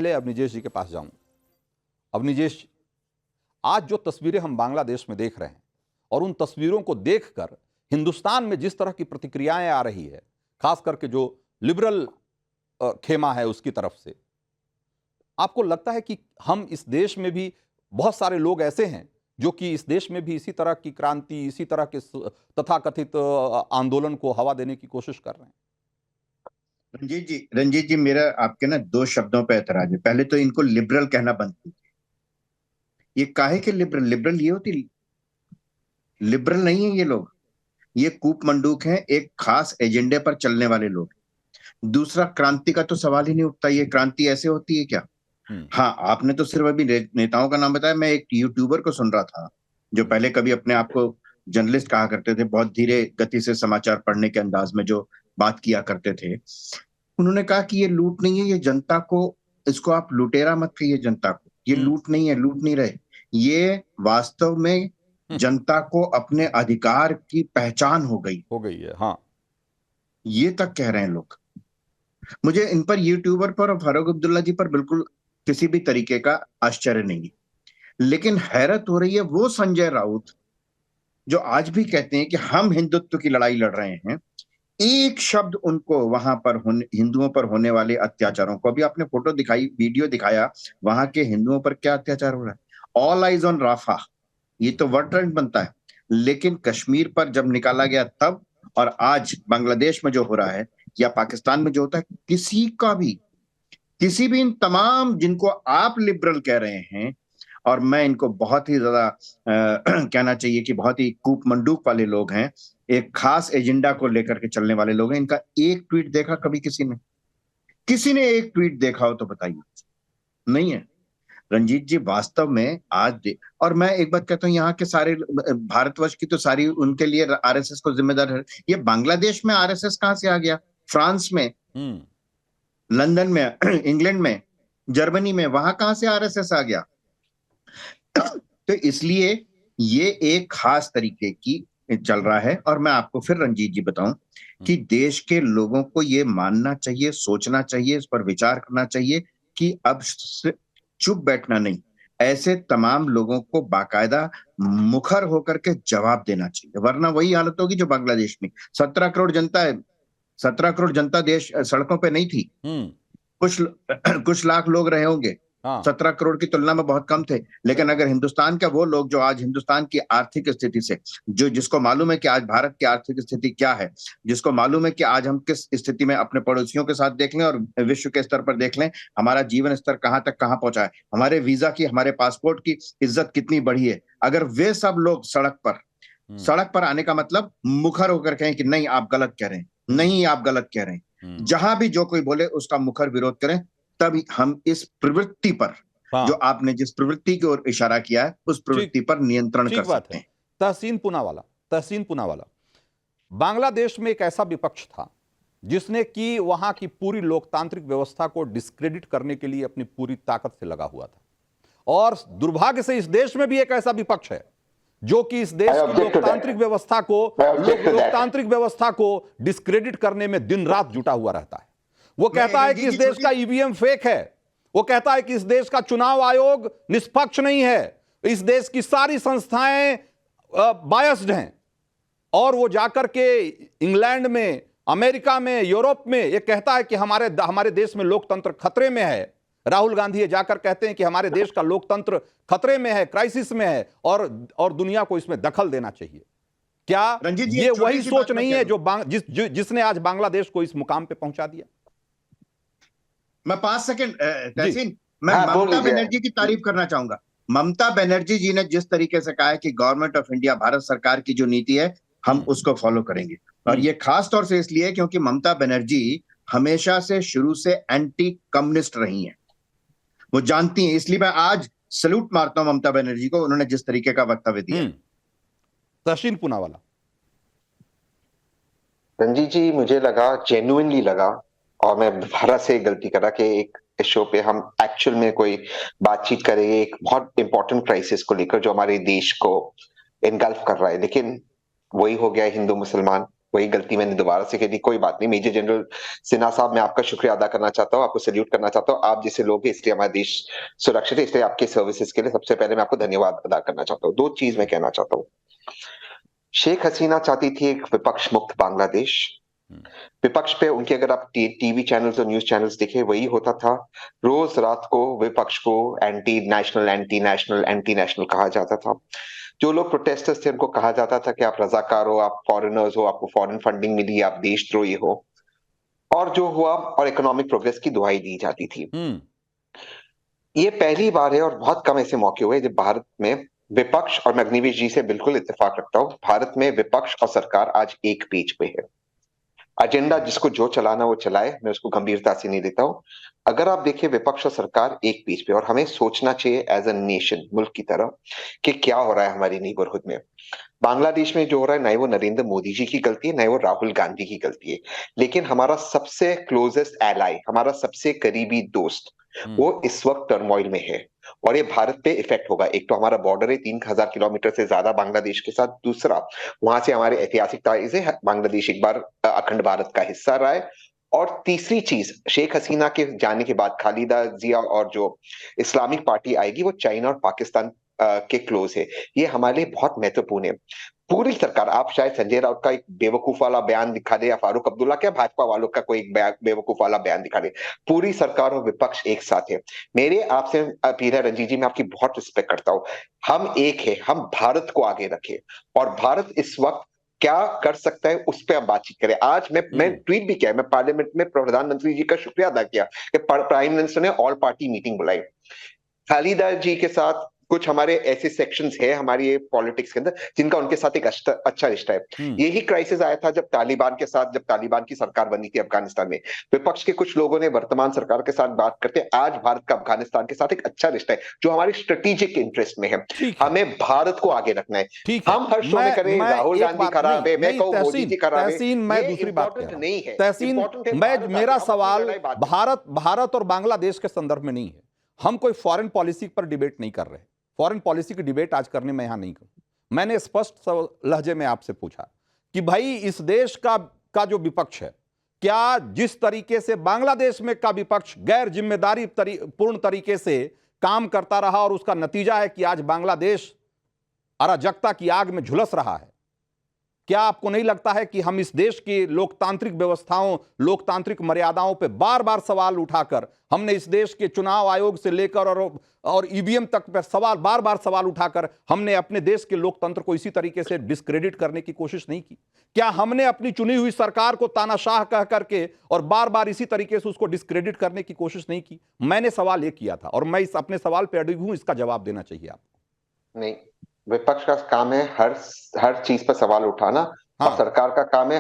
पहले अवनिजेश जी के पास जाऊं। अवनिजेश, आज जो तस्वीरें हम बांग्लादेश में देख रहे हैं और उन तस्वीरों को देखकर हिंदुस्तान में जिस तरह की प्रतिक्रियाएं आ रही है, खास करके जो लिबरल खेमा है उसकी तरफ से, आपको लगता है कि हम इस देश में भी बहुत सारे लोग ऐसे हैं जो कि इस देश में भी इसी तरह की क्रांति, इसी तरह के तथाकथित आंदोलन को हवा देने की कोशिश कर रहे हैं? रंजीत जी, मेरा आपके ना दो शब्दों पे ऐतराज है। पहले तो इनको लिबरल कहना बंद कीजिए। ये काहे के लिबरल? लिबरल ये होती, लिबरल नहीं है ये लोग। ये कूप मंडूक हैं, एक खास एजेंडे पर चलने वाले लोग। दूसरा, क्रांति का तो सवाल ही नहीं उठता। ये क्रांति ऐसे होती है क्या? हाँ, आपने तो सिर्फ अभी नेताओं का नाम बताया। मैं एक यूट्यूबर को सुन रहा था जो पहले कभी अपने आप को जर्नलिस्ट कहा करते थे, बहुत धीरे गति से समाचार पढ़ने के अंदाज में जो बात किया करते थे। उन्होंने कहा कि ये लूट नहीं है, ये जनता को, इसको आप लुटेरा मत कहिए जनता को। ये लूट नहीं है, लूट नहीं रहे। ये वास्तव में जनता को अपने अधिकार की पहचान हो गई है। हाँ, ये तक कह रहे हैं लोग। मुझे इन पर, यूट्यूबर पर और फारूक अब्दुल्ला जी पर बिल्कुल किसी भी तरीके का आश्चर्य नहीं है, लेकिन हैरत हो रही है वो संजय राउत जो आज भी कहते हैं कि हम हिंदुत्व की लड़ाई लड़ रहे हैं। एक शब्द उनको वहां पर हिंदुओं पर होने वाले अत्याचारों को, अभी आपने फोटो दिखाई, वीडियो दिखाया, वहां के हिंदुओं पर क्या अत्याचार हो रहा है। ऑल आइज ऑन राफा, ये तो वर्ड ट्रेंड बनता है, लेकिन कश्मीर पर जब निकाला गया तब, और आज बांग्लादेश में जो हो रहा है या पाकिस्तान में जो होता है, किसी भी इन तमाम जिनको आप लिबरल कह रहे हैं, और मैं इनको बहुत ही ज्यादा कहना चाहिए कि बहुत ही कूप मंडूक वाले लोग हैं, एक खास एजेंडा को लेकर के चलने वाले लोग हैं। इनका एक ट्वीट देखा कभी किसी ने एक ट्वीट देखा हो तो बताइए? नहीं है। रंजीत जी, वास्तव में आज और मैं एक बात कहता हूं, यहाँ के सारे भारतवर्ष की तो सारी उनके लिए आरएसएस को जिम्मेदार है। ये बांग्लादेश में आरएसएस कहां से आ गया? फ्रांस में, लंदन में, इंग्लैंड में, जर्मनी में, वहां कहां से आरएसएस आ गया? तो इसलिए ये एक खास तरीके की चल रहा है। और मैं आपको फिर रंजीत जी बताऊं कि देश के लोगों को ये मानना चाहिए, सोचना चाहिए, इस पर विचार करना चाहिए कि अब चुप बैठना नहीं, ऐसे तमाम लोगों को बाकायदा मुखर होकर के जवाब देना चाहिए, वरना वही हालत होगी जो बांग्लादेश में। 17 करोड़ जनता है, 17 करोड़ जनता देश सड़कों पे नहीं थी, कुछ लाख लोग रहे होंगे। 17 करोड़ की तुलना में बहुत कम थे। लेकिन अगर हिंदुस्तान के वो लोग जो आज हिंदुस्तान की आर्थिक स्थिति से, जिसको मालूम है कि आज भारत की आर्थिक स्थिति क्या है, जिसको मालूम है कि आज हम किस स्थिति में अपने पड़ोसियों के साथ देख लें और विश्व के स्तर पर देख लें, हमारा जीवन स्तर कहां तक कहां पहुंचा है, हमारे वीजा की, हमारे पासपोर्ट की इज्जत कितनी बढ़ी है, अगर वे सब लोग सड़क पर आने का मतलब मुखर होकर कहें कि नहीं आप गलत कह रहे हैं, नहीं आप गलत कह रहे हैं, जहां भी जो कोई बोले उसका मुखर विरोध करें, तभी हम इस प्रवृत्ति पर, जो आपने जिस प्रवृत्ति की ओर इशारा किया है, उस प्रवृत्ति पर नियंत्रण कर सकते हैं। तहसीन पूनावाला, बांग्लादेश में एक ऐसा विपक्ष था जिसने कि वहां की पूरी लोकतांत्रिक व्यवस्था को डिस्क्रेडिट करने के लिए अपनी पूरी ताकत से लगा हुआ था, और दुर्भाग्य से इस देश में भी एक ऐसा विपक्ष है जो कि इस देश की लोकतांत्रिक व्यवस्था को डिस्क्रेडिट करने में दिन रात जुटा हुआ रहता है। वो कहता है कि इस देश का ईवीएम फेक है, वो कहता है कि इस देश का चुनाव आयोग निष्पक्ष नहीं है, इस देश की सारी संस्थाएं बायस्ड हैं, और वो जाकर के इंग्लैंड में, अमेरिका में, यूरोप में ये कहता है कि हमारे देश में लोकतंत्र खतरे में है। राहुल गांधी ये जाकर कहते हैं कि हमारे देश का लोकतंत्र खतरे में है, क्राइसिस में है, और दुनिया को इसमें दखल देना चाहिए। क्या ये वही सोच नहीं है जिसने आज बांग्लादेश को इस मुकाम पे पहुंचा दिया? मैं 5 सेकंड तहसीन, मैं ममता बनर्जी की तारीफ करना चाहूंगा। ममता बनर्जी जी ने जिस तरीके से कहा है कि गवर्नमेंट ऑफ इंडिया, भारत सरकार की जो नीति है, हम उसको फॉलो करेंगे, और ये खास तौर से इसलिए क्योंकि ममता बनर्जी हमेशा से शुरू से एंटी कम्युनिस्ट रही हैं, वो जानती हैं। इसलिए मैं आज सैल्यूट मारता हूं ममता बनर्जी को, उन्होंने जिस तरीके का वक्तव्य दिया। तहसीन पूनावाला। रंजीत जी, मुझे लगा, जेन्युइनली लगा, और मैं भारत से गलती करा कि एक शो पे हम एक्चुअल में कोई बातचीत करेंगे एक बहुत इंपॉर्टेंट क्राइसिस को लेकर जो हमारे देश को इनगल्फ कर रहा है, लेकिन वही हो गया हिंदू मुसलमान, वही गलती मैंने दोबारा से कही, कोई बात नहीं। मेजर जनरल सिन्हा साहब, मैं आपका शुक्रिया अदा करना चाहता हूँ, आपको सैल्यूट करना चाहता हूँ। आप जैसे लोग हैं इसलिए हमारा देश सुरक्षित है, इसलिए आपके सर्विसेज के लिए सबसे पहले मैं आपको धन्यवाद अदा करना चाहता हूँ। 2 चीज मैं कहना चाहता हूँ। शेख हसीना चाहती थी एक विपक्ष मुक्त बांग्लादेश। विपक्ष पे उनके अगर आप टीवी चैनल्स और न्यूज चैनल्स देखें, वही होता था। रोज रात को विपक्ष को anti national, anti national, anti national कहा जाता था। जो लोग प्रोटेस्टर्स थे उनको कहा जाता था कि आप रजाकार हो, आप फॉरेनर्स हो, आपको फॉरेन फंडिंग मिली, आप देशद्रोही हो, और जो हुआ और इकोनॉमिक प्रोग्रेस की दुहाई दी जाती थी। ये पहली बार है और बहुत कम ऐसे मौके हुए जब भारत में विपक्ष, और मैं अग्निवेश जी से बिल्कुल इत्तेफाक रखता हूं, भारत में विपक्ष और सरकार आज एक पेज पे है। एजेंडा जिसको जो चलाना वो चलाए, मैं उसको गंभीरता से नहीं लेता हूं। अगर आप देखिए विपक्ष और सरकार एक पेज पे, और हमें सोचना चाहिए एज अ नेशन, मुल्क की तरह, कि क्या हो रहा है हमारी नेबरहुड में। बांग्लादेश में जो हो रहा है, ना ही वो नरेंद्र मोदी जी की गलती है, ना ही वो राहुल गांधी की गलती है, लेकिन हमारा सबसे क्लोजेस्ट एलाई, हमारा सबसे करीबी दोस्त, वो इस वक्त टर्मोइल में है, और ये भारत पे इफेक्ट होगा। एक तो हमारा बॉर्डर है 3000 किलोमीटर से ज्यादा बांग्लादेश के साथ, दूसरा वहां से हमारे ऐतिहासिक ताइज है, बांग्लादेश एक बार अखंड भारत का हिस्सा रहा है, और तीसरी चीज, शेख हसीना के जाने के बाद खालिदा जिया और जो इस्लामिक पार्टी आएगी वो चाइना और पाकिस्तान के क्लोज है। ये हमारे लिए बहुत महत्वपूर्ण है। पूरी सरकार, आप शायद संजय राउत का एक बेवकूफ वाला बयान दिखा दे, या फारूक अब्दुल्ला क्या भाजपा वालों का कोई एक बेवकूफ वाला बयान दिखा दे, पूरी सरकार और विपक्ष एक साथ है। मेरे आपसे अपील है रंजीत जी, मैं आपकी बहुत रिस्पेक्ट करता हूं, हम एक है, हम भारत को आगे रखें, और भारत इस वक्त क्या कर सकता है उस पर हम बातचीत करें। आज मैं ट्वीट भी किया, मैं पार्लियामेंट में प्रधानमंत्री जी का शुक्रिया अदा किया कि प्राइम मिनिस्टर ने ऑल पार्टी मीटिंग बुलाई। खालिदा जी के साथ कुछ हमारे ऐसे सेक्शंस है हमारी ये पॉलिटिक्स के अंदर जिनका उनके साथ एक अच्छा रिश्ता है। यही क्राइसिस आया था जब तालिबान के साथ, जब तालिबान की सरकार बनी थी अफगानिस्तान में, विपक्ष के कुछ लोगों ने वर्तमान सरकार के साथ बात करते, आज भारत का अफगानिस्तान के साथ एक अच्छा रिश्ता है जो हमारे स्ट्रेटेजिक इंटरेस्ट में है। हमें भारत को आगे रखना है। हम हर शो में करें राहुल गांधी खराब है, मैं कहूं मोदी जी खराब है, तहसीन, मैं दूसरी बात कह रहा हूं। नहीं है तहसीन, मेरा सवाल भारत और बांग्लादेश के संदर्भ में नहीं है। हम कोई फॉरेन पॉलिसी पर डिबेट नहीं कर रहे। फॉरेन पॉलिसी की डिबेट आज करने में यहां नहीं करूं। मैंने स्पष्ट लहजे में आपसे पूछा कि भाई इस देश का जो विपक्ष है, क्या जिस तरीके से बांग्लादेश में का विपक्ष गैर जिम्मेदारी पूर्ण तरीके से काम करता रहा और उसका नतीजा है कि आज बांग्लादेश अराजकता की आग में झुलस रहा है, क्या आपको नहीं लगता है कि हम इस देश की लोकतांत्रिक व्यवस्थाओं, लोकतांत्रिक मर्यादाओं पर बार बार सवाल उठाकर, हमने इस देश के चुनाव आयोग से लेकर और ईवीएम तक पर बार बार सवाल उठाकर हमने अपने देश के लोकतंत्र को इसी तरीके से डिस्क्रेडिट करने की कोशिश नहीं की? क्या हमने अपनी चुनी हुई सरकार को तानाशाह कह करके और बार बार इसी तरीके से उसको डिस्क्रेडिट करने की कोशिश नहीं की? मैंने सवाल ये किया था और मैं इस अपने सवाल पर अड़िग हूं, इसका जवाब देना चाहिए आपको। नहीं, विपक्ष का काम है हर चीज पर सवाल उठाना, और सरकार का काम है